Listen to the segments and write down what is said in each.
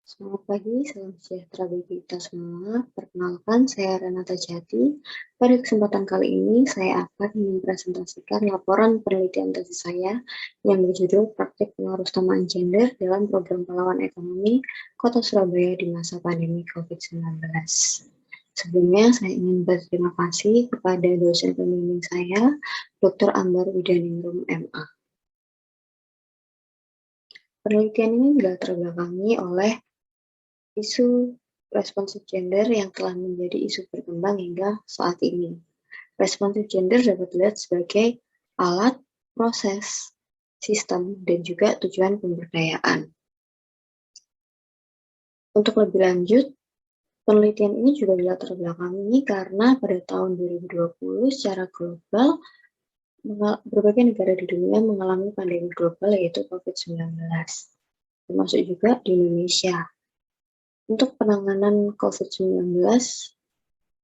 Selamat pagi, salam sejahtera bagi kita semua. Perkenalkan, saya Renata Jati. Pada kesempatan kali ini, saya akan mempresentasikan laporan penelitian tesis saya yang berjudul Praktik Pengarustamaan Gender dalam Program Pahlawan Ekonomi Kota Surabaya di masa pandemi COVID-19. Sebelumnya, saya ingin berterima kasih kepada dosen pembimbing saya, Dr. Ambar Widaningrum, MA. Penelitian ini dilatar belakangi oleh isu responsif gender yang telah menjadi isu berkembang hingga saat ini. Responsif gender dapat dilihat sebagai alat, proses, sistem, dan juga tujuan pemberdayaan. Untuk lebih lanjut, penelitian ini juga dilatar belakangi karena pada tahun 2020 secara global berbagai negara di dunia mengalami pandemi global yaitu COVID-19, termasuk juga di Indonesia. Untuk penanganan COVID-19,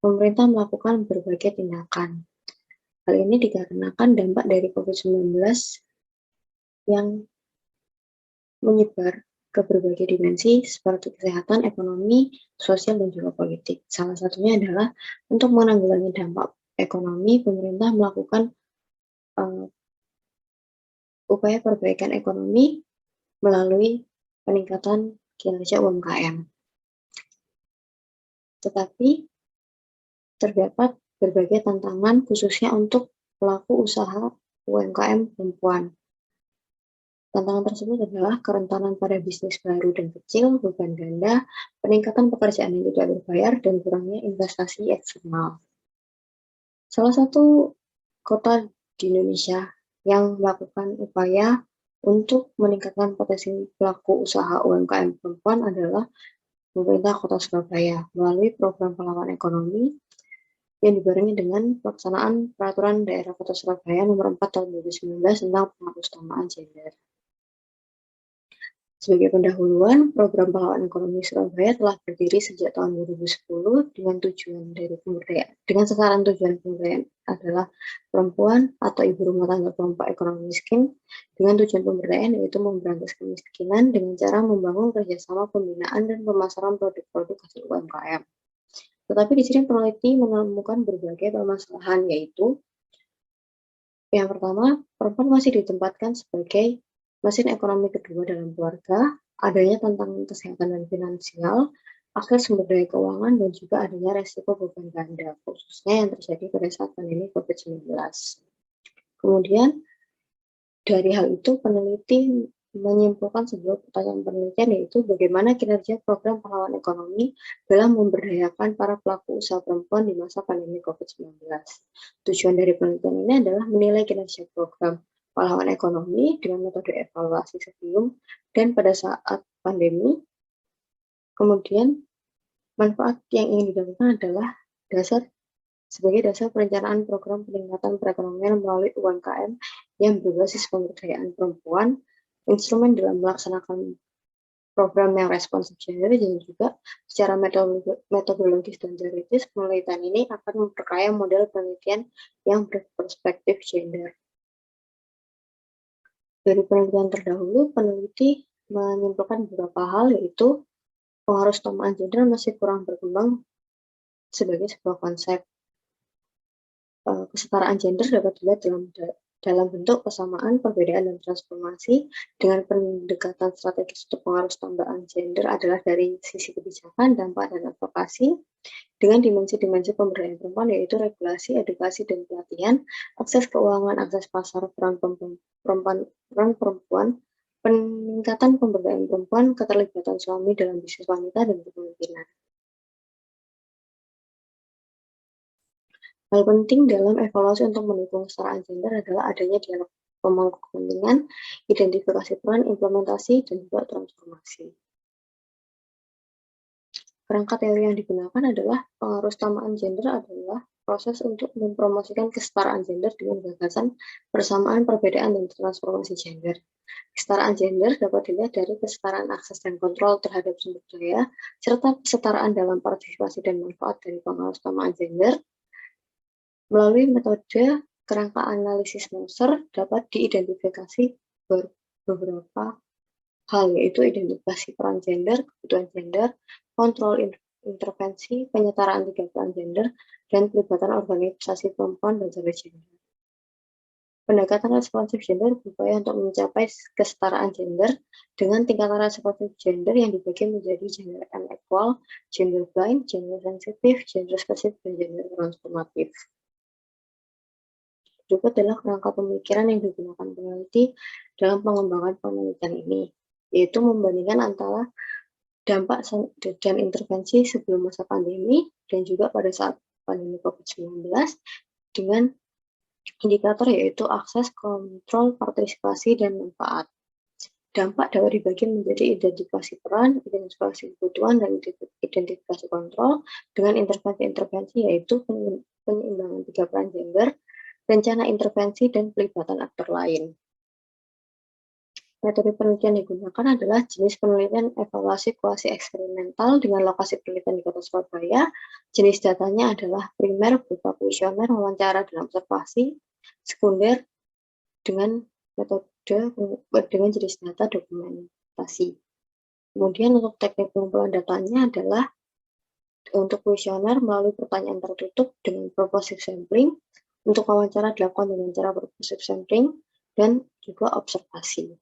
pemerintah melakukan berbagai tindakan. Hal ini dikarenakan dampak dari COVID-19 yang menyebar ke berbagai dimensi seperti kesehatan, ekonomi, sosial, dan juga politik. Salah satunya adalah untuk menanggulangi dampak ekonomi, pemerintah melakukan upaya perbaikan ekonomi melalui peningkatan kinerja UMKM. Tetapi terdapat berbagai tantangan khususnya untuk pelaku usaha UMKM perempuan. Tantangan tersebut adalah kerentanan pada bisnis baru dan kecil, beban ganda, peningkatan pekerjaan yang tidak berbayar, dan kurangnya investasi eksternal. Salah satu kota di Indonesia yang melakukan upaya untuk meningkatkan potensi pelaku usaha UMKM perempuan adalah pemerintah Kota Surabaya melalui program pahlawan ekonomi yang dibarengi dengan pelaksanaan Peraturan Daerah Kota Surabaya Nomor 4 Tahun 2019 tentang pengarustamaan gender. Sebagai pendahuluan, program pahlawan ekonomi Surabaya telah berdiri sejak tahun 2010 dengan sasaran tujuan pemberdayaan adalah perempuan atau ibu rumah tangga kelompok ekonomi miskin, dengan tujuan pemberdayaan yaitu memberantas kemiskinan dengan cara membangun kerjasama pembinaan dan pemasaran produk-produk hasil UMKM. Tetapi di sini peneliti menemukan berbagai permasalahan, yaitu yang pertama, perempuan masih ditempatkan sebagai mesin ekonomi kedua dalam keluarga, adanya tantangan kesehatan dan finansial, akses sumber daya keuangan, dan juga adanya resiko beban ganda, khususnya yang terjadi pada saat pandemi COVID-19. Kemudian, dari hal itu, peneliti menyimpulkan sebuah pertanyaan penelitian, yaitu bagaimana kinerja program pahlawan ekonomi dalam memberdayakan para pelaku usaha perempuan di masa pandemi COVID-19. Tujuan dari penelitian ini adalah menilai kinerja program pahlawan ekonomi dengan metode evaluasi sebelum dan pada saat pandemi. Kemudian, manfaat yang ingin dilakukan adalah sebagai dasar perencanaan program peningkatan perekonomian melalui UMKM yang berbasis pemberdayaan perempuan, instrumen dalam melaksanakan program yang responsif gender, dan juga secara metodologis dan teoritis, penelitian ini akan memperkaya model penelitian yang berperspektif gender. Dari penelitian terdahulu, peneliti menyimpulkan beberapa hal, yaitu pengarustamaan gender masih kurang berkembang sebagai sebuah konsep. Kesetaraan gender dapat dilihat dalam bentuk kesamaan, perbedaan, dan transformasi. Dengan pendekatan strategis untuk pengarustamaan gender adalah dari sisi kebijakan, dampak, dan advokasi, dengan dimensi-dimensi pemberdayaan perempuan, yaitu regulasi, edukasi, dan pelatihan, akses keuangan, akses pasar, peran perempuan, peningkatan pemberdayaan perempuan, keterlibatan suami dalam bisnis wanita, dan kepemimpinan. Hal penting dalam evaluasi untuk mendukung kesetaraan gender adalah adanya dialog pemangku kepentingan, identifikasi peran, implementasi, dan juga transformasi. Kerangka teori yang digunakan adalah pengarustamaan gender adalah proses untuk mempromosikan kesetaraan gender dengan gagasan persamaan, perbedaan, dan transformasi gender. Kesetaraan gender dapat dilihat dari kesetaraan akses dan kontrol terhadap sumber daya, serta kesetaraan dalam partisipasi dan manfaat dari pengarustamaan gender. Melalui metode kerangka analisis Moser dapat diidentifikasi beberapa hal, yaitu identifikasi peran gender, kebutuhan gender, kontrol intervensi, penyetaraan 3 peran gender, dan pelibatan organisasi perempuan dan gender. Pendekatan responsif gender berupaya untuk mencapai kesetaraan gender dengan tingkatan responsif gender yang dibagi menjadi gender unequal, gender blind, gender sensitif, gender spesifik, dan gender transformatif. Berikut adalah kerangka pemikiran yang digunakan peneliti dalam pengembangan penelitian ini, yaitu membandingkan antara dampak dan intervensi sebelum masa pandemi dan juga pada saat pandemi COVID-19 dengan indikator yaitu akses, kontrol, partisipasi, dan manfaat. Dampak dapat dibagi menjadi identifikasi peran, identifikasi kebutuhan, dan identifikasi kontrol dengan intervensi-intervensi yaitu penyeimbangan 3 peran gender, rencana intervensi, dan pelibatan aktor lain. Metode penelitian yang digunakan adalah jenis penelitian evaluasi kuasi eksperimental dengan lokasi penelitian di Kota Surabaya. Jenis datanya adalah primer berupa kuesioner, wawancara, dan observasi. Sekunder dengan metode dengan jenis data dokumentasi. Kemudian untuk teknik pengumpulan datanya adalah untuk kuesioner melalui pertanyaan tertutup dengan purposive sampling, untuk wawancara dilakukan dengan cara purposive sampling, dan juga observasi.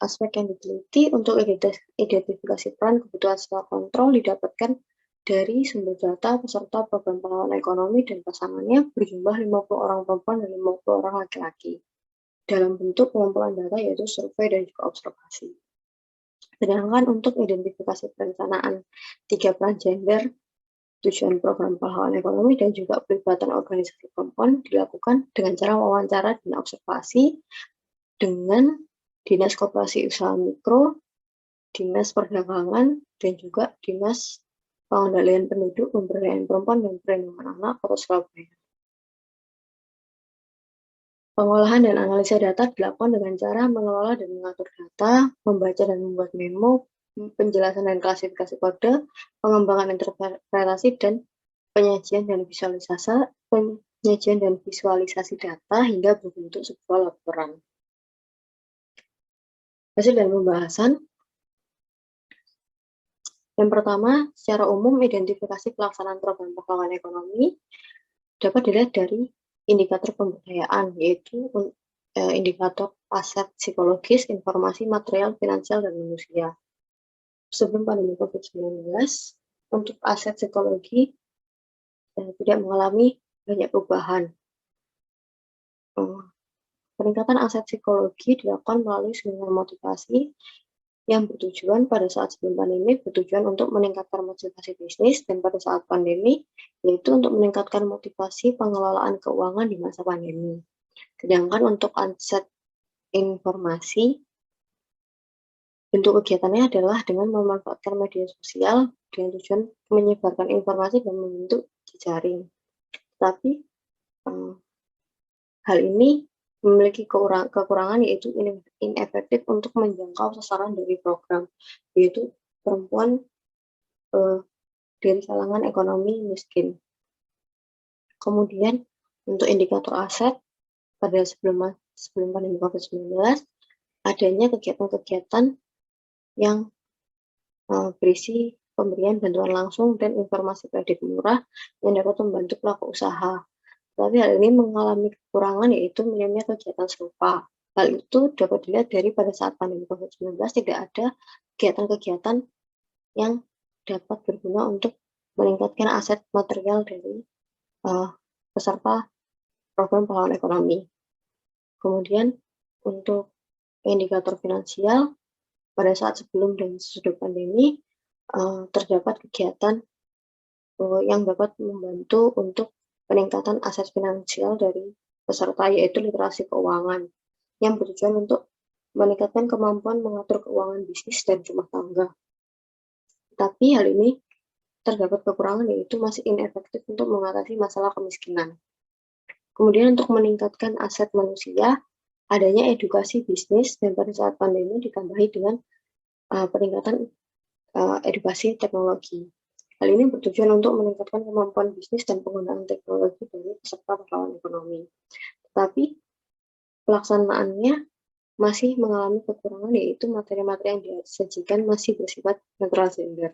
Aspek yang diteliti untuk identifikasi peran, kebutuhan, serta kontrol didapatkan dari sumber data peserta program pahlawan ekonomi dan pasangannya berjumlah 50 orang perempuan dan 50 orang laki-laki dalam bentuk pengumpulan data yaitu survei dan juga observasi. Sedangkan untuk identifikasi perencanaan 3 peran gender, tujuan program pahlawan ekonomi, dan juga pelibatan organisasi perempuan dilakukan dengan cara wawancara dan observasi dengan Dinas Koperasi Usaha Mikro, Dinas Perdagangan, dan juga Dinas Pengendalian Penduduk, Pemberdayaan Perempuan, dan Perlindungan Anak Kota Surabaya. Pengolahan dan analisa data dilakukan dengan cara mengelola dan mengatur data, membaca dan membuat memo, penjelasan dan klasifikasi kode, pengembangan interpretasi, dan penyajian dan visualisasi data hingga berbentuk sebuah laporan. Hasil dan pembahasan. Yang pertama, secara umum identifikasi pelaksanaan program pahlawan ekonomi dapat dilihat dari indikator pemberdayaan, yaitu indikator aset psikologis, informasi, material, finansial, dan manusia. Sebelum pandemi COVID-19, untuk aset psikologi tidak mengalami banyak perubahan. Peningkatan aset psikologi dilakukan melalui seminar motivasi yang bertujuan pada saat sebelum pandemi bertujuan untuk meningkatkan motivasi bisnis, dan pada saat pandemi yaitu untuk meningkatkan motivasi pengelolaan keuangan di masa pandemi. Sedangkan untuk aset informasi, bentuk kegiatannya adalah dengan memanfaatkan media sosial dengan tujuan menyebarkan informasi dan membentuk jejaring. Tetapi hal ini memiliki kekurangan yaitu inefektif untuk menjangkau sasaran dari program, yaitu perempuan dari kalangan ekonomi miskin. Kemudian untuk indikator aset pada sebelum pandemi COVID-19, adanya kegiatan-kegiatan yang berisi pemberian bantuan langsung dan informasi kredit murah yang dapat membantu pelaku usaha. Tapi hal ini mengalami kekurangan yaitu minimnya kegiatan serupa. Hal itu dapat dilihat dari pada saat pandemi COVID-19 tidak ada kegiatan-kegiatan yang dapat berguna untuk meningkatkan aset material dari peserta program pahlawan ekonomi. Kemudian untuk indikator finansial pada saat sebelum dan sesudah pandemi terdapat kegiatan yang dapat membantu untuk peningkatan aset finansial dari peserta yaitu literasi keuangan yang bertujuan untuk meningkatkan kemampuan mengatur keuangan bisnis dan rumah tangga. Tapi hal ini terdapat kekurangan yaitu masih inefektif untuk mengatasi masalah kemiskinan. Kemudian untuk meningkatkan aset manusia, adanya edukasi bisnis dan pada saat pandemi ditambahi dengan peningkatan edukasi teknologi. Hal ini bertujuan untuk meningkatkan kemampuan bisnis dan penggunaan teknologi dari peserta pahlawan ekonomi. Tetapi pelaksanaannya masih mengalami kekurangan, yaitu materi-materi yang disajikan masih bersifat netral gender.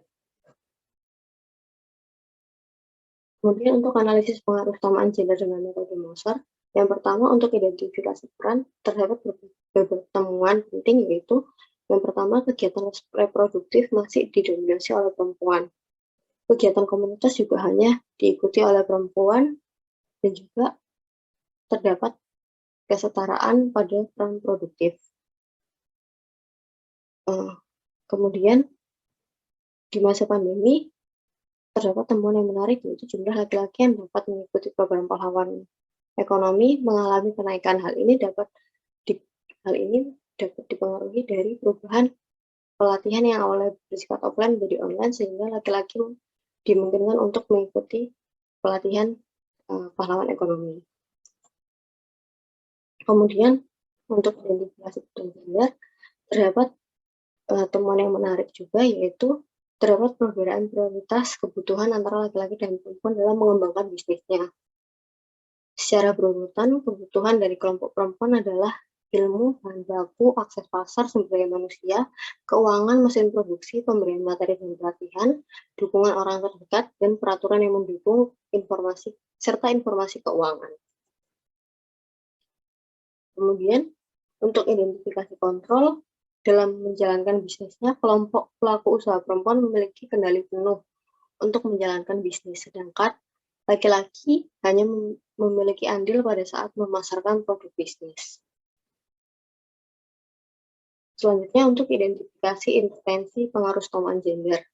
Kemudian untuk analisis pengaruh utamaan gender dengan metode Moser, yang pertama untuk identifikasi peran terdapat beberapa temuan penting, yaitu yang pertama kegiatan reproduktif masih didominasi oleh perempuan. Kegiatan komunitas juga hanya diikuti oleh perempuan dan juga terdapat kesetaraan pada peran produktif. Kemudian di masa pandemi terdapat temuan yang menarik, yaitu jumlah laki-laki yang dapat mengikuti program pahlawan ekonomi mengalami kenaikan. Hal ini dapat dipengaruhi dari perubahan pelatihan yang awalnya bersifat offline menjadi online, sehingga laki-laki dimungkinkan untuk mengikuti pelatihan pahlawan ekonomi. Kemudian untuk identifikasi gender terdapat temuan yang menarik juga, yaitu terdapat perbedaan prioritas kebutuhan antara laki-laki dan perempuan dalam mengembangkan bisnisnya. Secara berurutan, kebutuhan dari kelompok perempuan adalah ilmu, bahan baku, akses pasar, sumber daya manusia, keuangan, mesin produksi, pemberian materi dan pelatihan, dukungan orang terdekat, dan peraturan yang mendukung informasi serta informasi keuangan. Kemudian, untuk identifikasi kontrol, dalam menjalankan bisnisnya, kelompok pelaku usaha perempuan memiliki kendali penuh untuk menjalankan bisnis, sedangkan laki-laki hanya memiliki andil pada saat memasarkan produk bisnis. Selanjutnya untuk identifikasi intervensi pengaruh utamaan gender.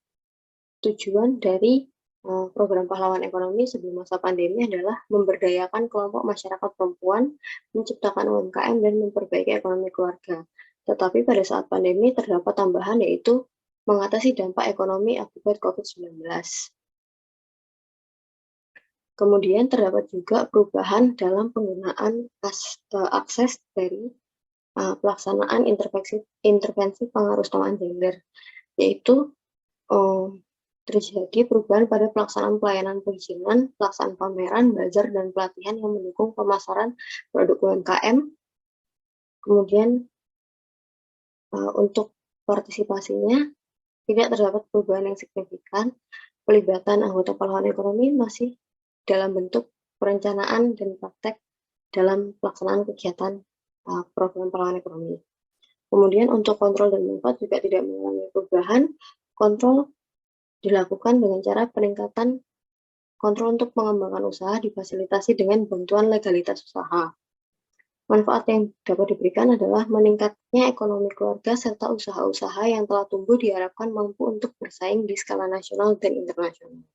Tujuan dari program pahlawan ekonomi sebelum masa pandemi adalah memberdayakan kelompok masyarakat perempuan, menciptakan UMKM, dan memperbaiki ekonomi keluarga. Tetapi pada saat pandemi terdapat tambahan, yaitu mengatasi dampak ekonomi akibat COVID-19. Kemudian terdapat juga perubahan dalam penggunaan akses dari pelaksanaan intervensi pengaruh utamaan gender, yaitu terjadi perubahan pada pelaksanaan pelayanan perizinan, pelaksanaan pameran, bazar, dan pelatihan yang mendukung pemasaran produk UMKM. Kemudian untuk partisipasinya tidak terdapat perubahan yang signifikan. Pelibatan anggota pahlawan ekonomi masih dalam bentuk perencanaan dan praktek dalam pelaksanaan kegiatan program pahlawan ekonomi. Kemudian untuk kontrol dan manfaat juga tidak mengalami perubahan. Kontrol dilakukan dengan cara peningkatan kontrol untuk mengembangkan usaha difasilitasi dengan bantuan legalitas usaha. Manfaat yang dapat diberikan adalah meningkatnya ekonomi keluarga serta usaha-usaha yang telah tumbuh diharapkan mampu untuk bersaing di skala nasional dan internasional.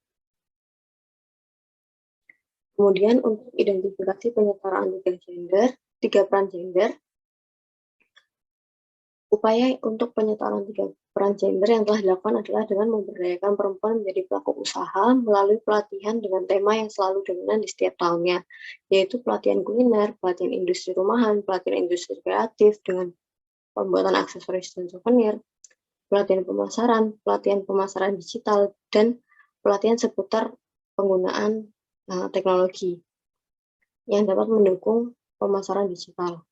Kemudian untuk identifikasi penyetaraan tiga peran gender, upaya untuk penyetaraan tiga peran gender yang telah dilakukan adalah dengan memberdayakan perempuan menjadi pelaku usaha melalui pelatihan dengan tema yang selalu dominan di setiap tahunnya, yaitu pelatihan kuliner, pelatihan industri rumahan, pelatihan industri kreatif dengan pembuatan aksesoris dan souvenir, pelatihan pemasaran digital, dan pelatihan seputar penggunaan teknologi yang dapat mendukung pemasaran digital.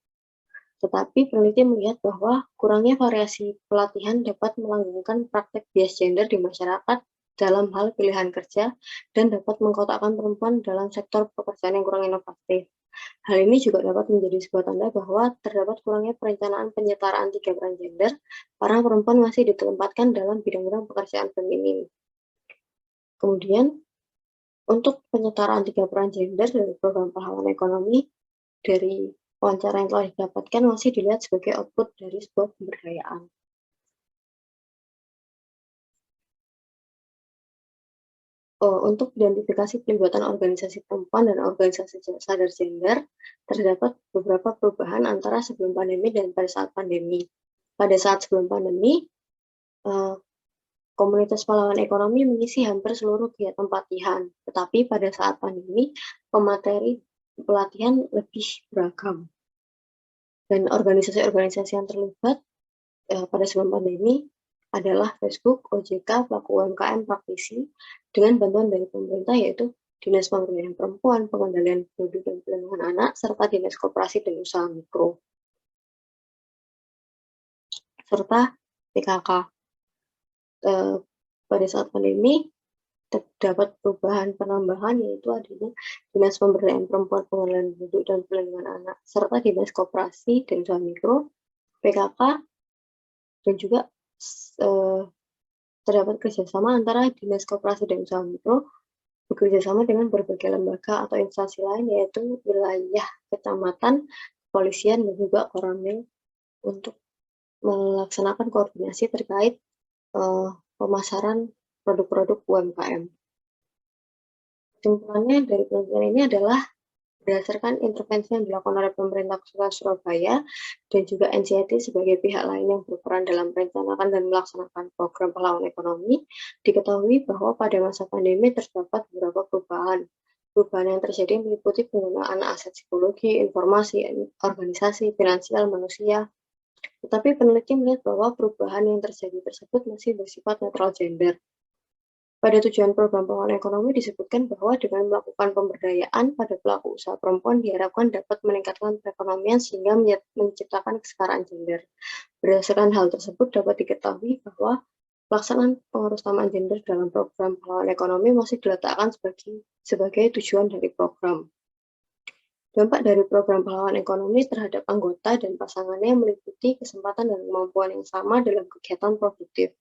Tetapi peneliti melihat bahwa kurangnya variasi pelatihan dapat melanggengkan praktek bias gender di masyarakat dalam hal pilihan kerja dan dapat mengkotakkan perempuan dalam sektor pekerjaan yang kurang inovatif. Hal ini juga dapat menjadi sebuah tanda bahwa terdapat kurangnya perencanaan penyetaraan tiga peran gender karena perempuan masih ditempatkan dalam bidang-bidang pekerjaan feminim. Kemudian, untuk penyetaraan tiga peran gender dari program pahlawan ekonomi dari wawancara yang telah didapatkan masih dilihat sebagai output dari sebuah pemberdayaan. Untuk identifikasi pelibatan organisasi perempuan dan organisasi sadar gender, terdapat beberapa perubahan antara sebelum pandemi dan pada saat pandemi. Pada saat sebelum pandemi, komunitas pahlawan ekonomi mengisi hampir seluruh kegiatan pelatihan, tetapi pada saat pandemi, pemateri pelatihan lebih beragam. Dan organisasi-organisasi yang terlibat pada sebelum pandemi adalah Facebook, OJK, pelaku UMKM, praktisi, dengan bantuan dari pemerintah yaitu Dinas Pemberdayaan Perempuan, Pengendalian Produk dan Perlindungan Anak, serta Dinas Koperasi dan Usaha Mikro. serta PKK. Pada saat pandemi, terdapat perubahan penambahan yaitu adanya Dinas Pemberdayaan Perempuan, Pengendalian Penduduk dan Perlindungan Anak, serta Dinas Koperasi dan Usaha Mikro, PKK, dan juga terdapat kerjasama antara Dinas Koperasi dan Usaha Mikro bekerjasama dengan berbagai lembaga atau instansi lain yaitu wilayah kecamatan, kepolisian, dan juga Koramil untuk melaksanakan koordinasi terkait pemasaran produk-produk UMKM. Kesimpulannya dari penelitian ini adalah berdasarkan intervensi yang dilakukan oleh pemerintah Kota Surabaya dan juga NCIT sebagai pihak lain yang berperan dalam merencanakan dan melaksanakan program pahlawan ekonomi, diketahui bahwa pada masa pandemi terdapat beberapa perubahan. Perubahan yang terjadi meliputi penggunaan aset psikologi, informasi, organisasi, finansial, manusia. Tetapi peneliti melihat bahwa perubahan yang terjadi tersebut masih bersifat netral gender. Pada tujuan program pahlawan ekonomi disebutkan bahwa dengan melakukan pemberdayaan pada pelaku usaha perempuan diharapkan dapat meningkatkan perekonomian sehingga menciptakan kesetaraan gender. Berdasarkan hal tersebut dapat diketahui bahwa pelaksanaan pengurusutamaan gender dalam program pahlawan ekonomi masih diletakkan sebagai tujuan dari program. Dampak dari program pahlawan ekonomi terhadap anggota dan pasangannya meliputi kesempatan dan kemampuan yang sama dalam kegiatan produktif.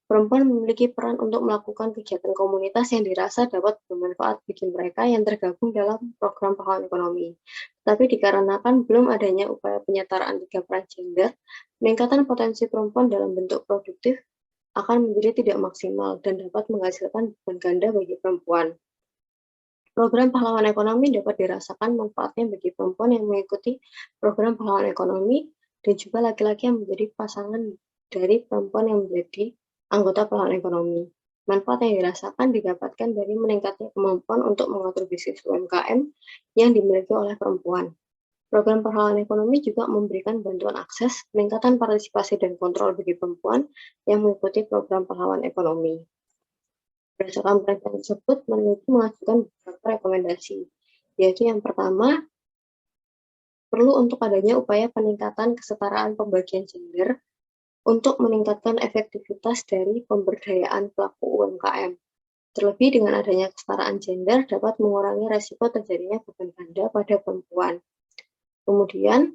Perempuan memiliki peran untuk melakukan kegiatan komunitas yang dirasa dapat bermanfaat bagi mereka yang tergabung dalam program pahlawan ekonomi. Tapi dikarenakan belum adanya upaya penyetaraan tiga peran gender, peningkatan potensi perempuan dalam bentuk produktif akan menjadi tidak maksimal dan dapat menghasilkan beban ganda bagi perempuan. Program pahlawan ekonomi dapat dirasakan manfaatnya bagi perempuan yang mengikuti program pahlawan ekonomi dan juga laki-laki yang menjadi pasangan dari perempuan yang menjadi anggota pahlawan ekonomi. Manfaat yang dirasakan didapatkan dari meningkatnya kemampuan untuk mengatur bisnis UMKM yang dimiliki oleh perempuan. Program pahlawan ekonomi juga memberikan bantuan akses, peningkatan partisipasi dan kontrol bagi perempuan yang mengikuti program pahlawan ekonomi. Berdasarkan penelitian tersebut, peneliti mengajukan beberapa rekomendasi, yaitu yang pertama, perlu untuk adanya upaya peningkatan kesetaraan pembagian gender untuk meningkatkan efektivitas dari pemberdayaan pelaku UMKM. Terlebih dengan adanya kesetaraan gender dapat mengurangi resiko terjadinya beban ganda pada perempuan. Kemudian,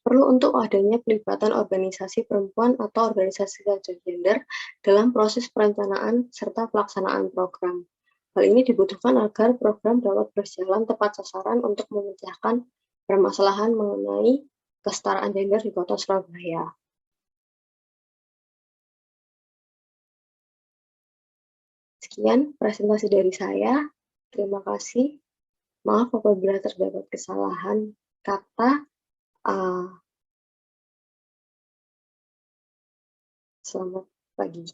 perlu untuk adanya pelibatan organisasi perempuan atau organisasi gender dalam proses perencanaan serta pelaksanaan program. Hal ini dibutuhkan agar program dapat berjalan tepat sasaran untuk memecahkan permasalahan mengenai kesetaraan gender di Kota Surabaya. Sekian presentasi dari saya. Terima kasih. Maaf apabila terdapat kesalahan kata. Selamat pagi.